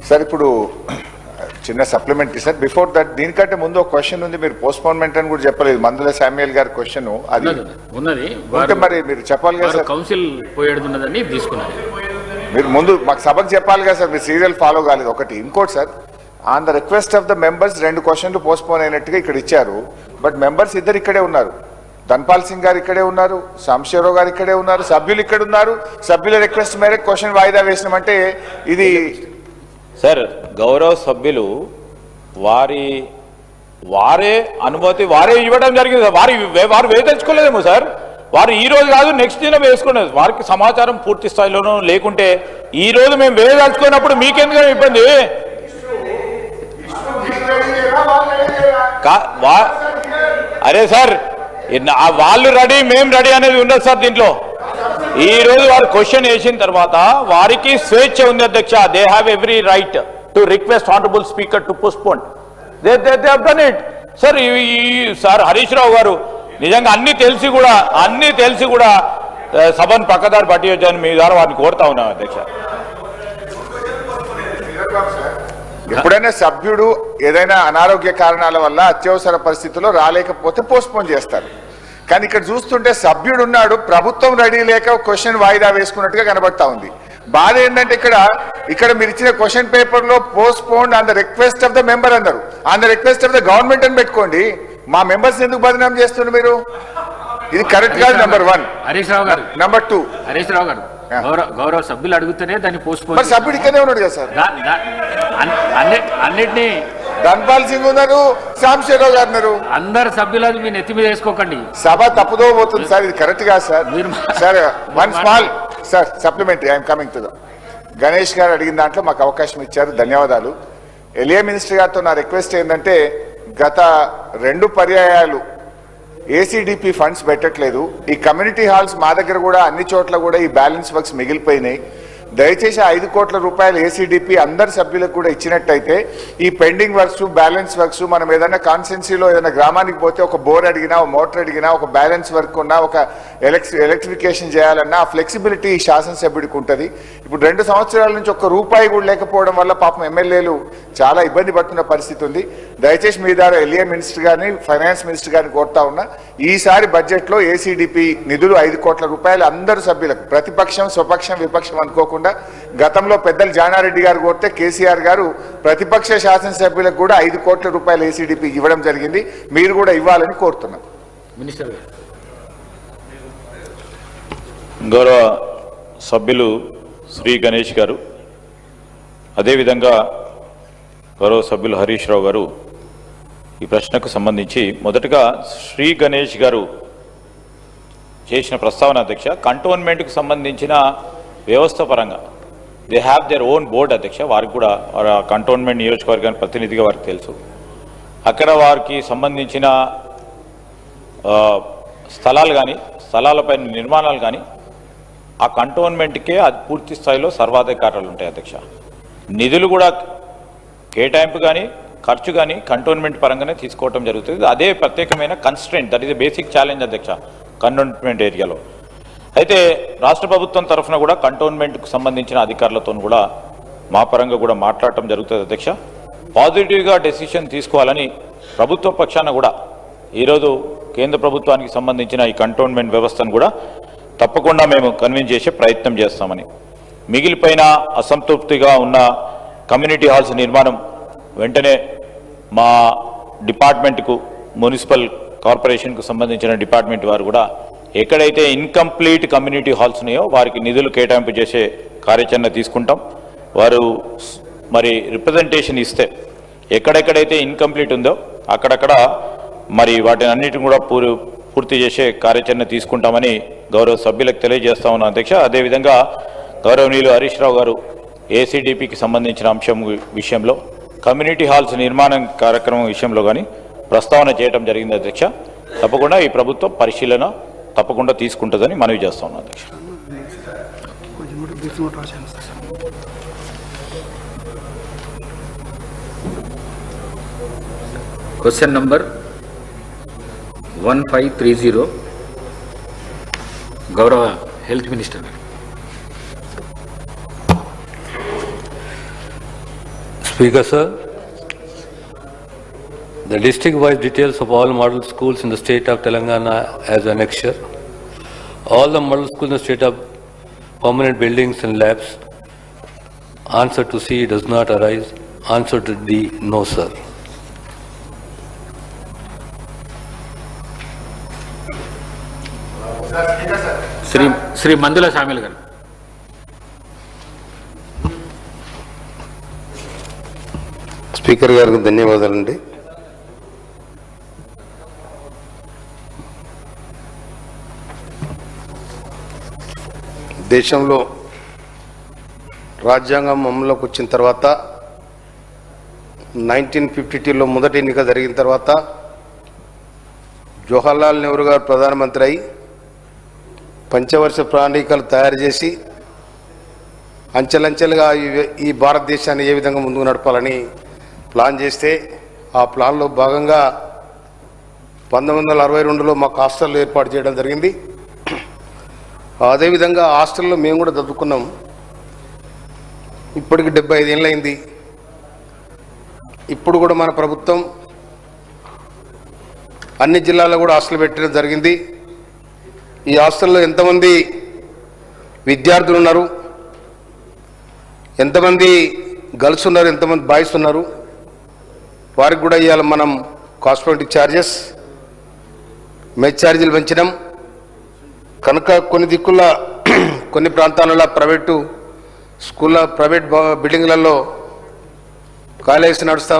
Sir ఇప్పుడు చిన్న supplementary sir, before that దీనికంటే ముందు ఒక క్వశ్చన్ ఉంది, మీరు పోస్ట్పోన్మెంట్ అని కూడా చెప్పలేదు. మందుల శామ్యుయల్ గారి క్వశ్చన్ అది ఉన్నది, మరి మీరు చెప్పాలి కదా సార్. కౌన్సిల్ పోయేడున్నదని తీసుకున్నారు. మీరు ముందు మాకు సభకు చెప్పాలి కదా సార్, మీరు సీరియల్ ఫాలో కాలేదు ఒకటి. ఇంకోటి sir, on the request of the members 2 క్వశ్చన్లు పోస్ట్పోన్ అయినట్టుగా ఇక్కడ ఇచ్చారు. బట్ మెంబర్స్ ఇద్దరు ఇక్కడే ఉన్నారు. ధన్పాల్ సింగ్ గారు ఇక్కడే ఉన్నారు, సాంబశివరావు గారు ఇక్కడే ఉన్నారు, సభ్యులు ఇక్కడ ఉన్నారు. సభ్యుల రిక్వెస్ట్ మేరకు క్వశ్చన్ వాయిదా వేసినామంటే ఇది సార్ గౌరవ సభ్యులు వారే అనుమతి వారే ఇవ్వడం జరిగింది. వారు వేదలుచుకోలేదేమో సార్. వారు ఈ రోజు కాదు నెక్స్ట్ డే వేసుకునేది. వారికి సమాచారం పూర్తి స్థాయిలోనూ లేకుంటే ఈ రోజు మేము వేదలుచుకున్నప్పుడు మీకెందుకు ఇబ్బంది? అరే సార్, వాళ్ళు రెడీ మేము రెడీ అనేది ఉండదు సార్. దీంట్లో ఈ రోజు వారు క్వశ్చన్ వేసిన తర్వాత వారికి స్వేచ్ఛ ఉంది అధ్యక్ష. They have every right to request honourable speaker to postpone. They have done it sir. Sir Harish Rao garu నిజంగా అన్ని తెలిసి కూడా సభను పక్కదారి పట్టించని మీ ద్వారా వారిని కోరుతా ఉన్నాం అధ్యక్ష. ఎప్పుడైనా సభ్యుడు ఏదైనా అనారోగ్య కారణాల వల్ల అత్యవసర పరిస్థితుల్లో రాలేకపోతే పోస్ట్పోన్ చేస్తారు. కానీ ఇక్కడ చూస్తుంటే సభ్యుడు ఉన్నాడు, ప్రభుత్వం రెడీ లేక క్వశ్చన్ వాయిదా వేసుకున్నట్టుగా కనబడతా ఉంది. బాధ ఏంటంటే ఇక్కడ మీరు ఇచ్చిన క్వశ్చన్ పేపర్ లో postpone on the request of the member అన్నారు. On the request of the government అని పెట్టుకోండి. మా మెంబర్స్ ఎందుకు బదనాం చేస్తున్నారు మీరు? ఇది కరెక్ట్ కాదు. నెంబర్ 1. హరీష్ రావు గారు. నెంబర్ 2 హరీష్ రావు గారు గౌరవ సభ్యులు అడుగుతూనే దాన్ని పోస్ట్పోన్. మరి సభ్యుడు ఇక్కడే ఉన్నాడు కదా సార్. అన్నిటినీ ధన్పాల్ సింగ్ ఉన్నారు, సాంబశివరావు గారు ఉన్నారు. అందరు సభ్యులు మీ నెత్తి మీద వేసుకోకండి. సభ తప్పుదో పోతుంది సార్. ఇది కరెక్ట్ కాదు sir. Sir one small sir supplementary I'm coming to the Ganesh గారు అడిగిన దాంట్లో మాకు అవకాశం ఇచ్చారు, ధన్యవాదాలు. ఎలియా మినిస్టర్ గారితో నా రిక్వెస్ట్ ఏంటంటే గత 2 పర్యాయాలు ఏసీడీపీ ఫండ్స్ పెట్టట్లేదు. ఈ కమ్యూనిటీ హాల్స్ మా దగ్గర కూడా అన్ని చోట్ల కూడా ఈ బ్యాలెన్స్ వర్క్స్ మిగిలిపోయినాయి. దయచేసి 5 కోట్ల రూపాయలు ఏసీడీపీ అందరి సభ్యులకు కూడా ఇచ్చినట్టయితే ఈ పెండింగ్ వర్క్స్ బ్యాలెన్స్ వర్క్స్ మనం ఏదైనా కాన్స్టెన్సీలో ఏదైనా గ్రామానికి పోతే ఒక బోర్ అడిగినా, ఒక మోటార్ అడిగినా, ఒక బ్యాలెన్స్ వర్క్ ఉన్నా, ఒక ఎలక్ట్రిఫికేషన్ చేయాలన్నా ఆ ఫ్లెక్సిబిలిటీ శాసనసభ్యుడికి ఉంటుంది. ఇప్పుడు 2 సంవత్సరాల నుంచి ఒక్క రూపాయి కూడా లేకపోవడం వల్ల పాపం ఎమ్మెల్యేలు చాలా ఇబ్బంది పడుతున్న పరిస్థితి ఉంది. దయచేసి మీ ద్వారా ఎలియా మినిస్టర్ గారిని, ఫైనాన్స్ మినిస్టర్ గారిని కోరుతా ఉన్నా, ఈసారి బడ్జెట్లో ఏసీడీపీ నిధులు 5 కోట్ల రూపాయలు అందరు సభ్యులకు, ప్రతిపక్షం స్వపక్షం విపక్షం అనుకోకుండా, గతంలో పెద్దలు జానారెడ్డి గారు కోరితే కేసీఆర్ గారు ప్రతిపక్ష శాసనసభ్యులకు కూడా 5 కోట్ల రూపాయలు ఏసీడీపీ ఇవ్వడం జరిగింది. మీరు కూడా ఇవ్వాలని కోరుతున్నాం. మినిస్టర్ గౌరవ సభ్యులు శ్రీ గణేష్ గారు, అదేవిధంగా గౌరవ సభ్యులు హరీష్ రావు గారు ఈ ప్రశ్నకు సంబంధించి మొదటగా శ్రీ గణేష్ గారు చేసిన ప్రస్తావన అధ్యక్ష, కంటోన్మెంట్కు సంబంధించిన వ్యవస్థ పరంగా they have their own board అధ్యక్ష. వారికి కూడా కంటోన్మెంట్ నియోజకవర్గానికి ప్రతినిధిగా వారికి తెలుసు. అక్కడ వారికి సంబంధించిన స్థలాలు కానీ స్థలాలపైన నిర్మాణాలు కానీ ఆ కంటోన్మెంట్కే అది పూర్తి స్థాయిలో సర్వాధికారాలు ఉంటాయి అధ్యక్ష. నిధులు కూడా కేటాయింపు కానీ ఖర్చు కానీ కంటోన్మెంట్ పరంగానే తీసుకోవడం జరుగుతుంది. అదే ప్రత్యేకమైన constraint, that is a basic challenge అధ్యక్ష కంటోన్మెంట్ ఏరియాలో. అయితే రాష్ట్ర ప్రభుత్వం తరఫున కూడా కంటోన్మెంట్కు సంబంధించిన అధికారులతో కూడా మా పరంగా కూడా మాట్లాడటం జరుగుతుంది అధ్యక్ష. పాజిటివ్గా డెసిషన్ తీసుకోవాలని ప్రభుత్వ పక్షాన కూడా ఈరోజు కేంద్ర ప్రభుత్వానికి సంబంధించిన ఈ కంటోన్మెంట్ వ్యవస్థను కూడా తప్పకుండా మేము కన్విన్స్ చేసే ప్రయత్నం చేస్తామని. మిగిలిపోయిన అసంతృప్తిగా ఉన్న కమ్యూనిటీ హాల్స్ నిర్మాణం వెంటనే మా డిపార్ట్మెంట్కు, మున్సిపల్ కార్పొరేషన్కు సంబంధించిన డిపార్ట్మెంట్ వారు కూడా ఎక్కడైతే ఇన్కంప్లీట్ కమ్యూనిటీ హాల్స్ ఉన్నాయో వారికి నిధులు కేటాయింపు చేసే కార్యాచరణ తీసుకుంటాం. వారు మరి రిప్రజెంటేషన్ ఇస్తే ఎక్కడెక్కడైతే ఇన్కంప్లీట్ ఉందో అక్కడక్కడ మరి వాటిని అన్నిటిని కూడా పూర్తి చేసే కార్యాచరణ తీసుకుంటామని గౌరవ సభ్యులకు తెలియజేస్తా ఉన్నాం అధ్యక్ష. అదేవిధంగా గౌరవనీయులు హరీష్ రావు గారు ఏసీడీపీకి సంబంధించిన అంశం విషయంలో, కమ్యూనిటీ హాల్స్ నిర్మాణం కార్యక్రమం విషయంలో కానీ ప్రస్తావన చేయడం జరిగింది అధ్యక్ష. తప్పకుండా ఈ ప్రభుత్వం పరిశీలన తప్పకుండా తీసుకుంటుందని మనవి చేస్తా ఉన్నాం అధ్యక్ష. క్వశ్చన్ నంబర్ 1530 గౌరవ health minister. Speaker, sir, the district-wise details of all model schools in the state of Telangana as annexure. All the model schools in the state of permanent buildings and labs. Answer to C does not arise. Answer to D, no, sir. Shri Mandula Samil గారు. Speaker గారికి ధన్యవాదాలండి. దేశంలో రాజ్యాంగం అమలులోకి వచ్చిన తర్వాత 1952లో మొదటి ఎన్నిక జరిగిన తర్వాత జవహర్లాల్ నెహ్రూ గారు ప్రధానమంత్రి అయి పంచవర్ష ప్రణాళికలు తయారు చేసి అంచెలంచెలుగా ఈ భారతదేశాన్ని ఏ విధంగా ముందుకు నడపాలని ప్లాన్ చేస్తే ఆ ప్లాన్లో భాగంగా 1962లో మాకు హాస్టల్ ఏర్పాటు చేయడం జరిగింది. అదేవిధంగా హాస్టల్లో మేము కూడా చదువుకున్నాం. ఇప్పటికి 75 ఏళ్ళైంది. ఇప్పుడు కూడా మన ప్రభుత్వం అన్ని జిల్లాల్లో కూడా హాస్టల్ పెట్టడం జరిగింది. ఈ హాస్టల్లో ఎంతమంది విద్యార్థులు ఉన్నారు, ఎంతమంది గర్ల్స్ ఉన్నారు, ఎంతమంది బాయ్స్ ఉన్నారు, వారికి కూడా ఇవాళ మనం కాస్మెటిక్ ఛార్జెస్, మెస్ ఛార్జీలు పెంచడం కనుక కొన్ని దిక్కుల కొన్ని ప్రాంతాలలో ప్రైవేటు స్కూళ్ళ ప్రైవేట్ బిల్డింగ్లలో కాలేజీస్ నడుస్తూ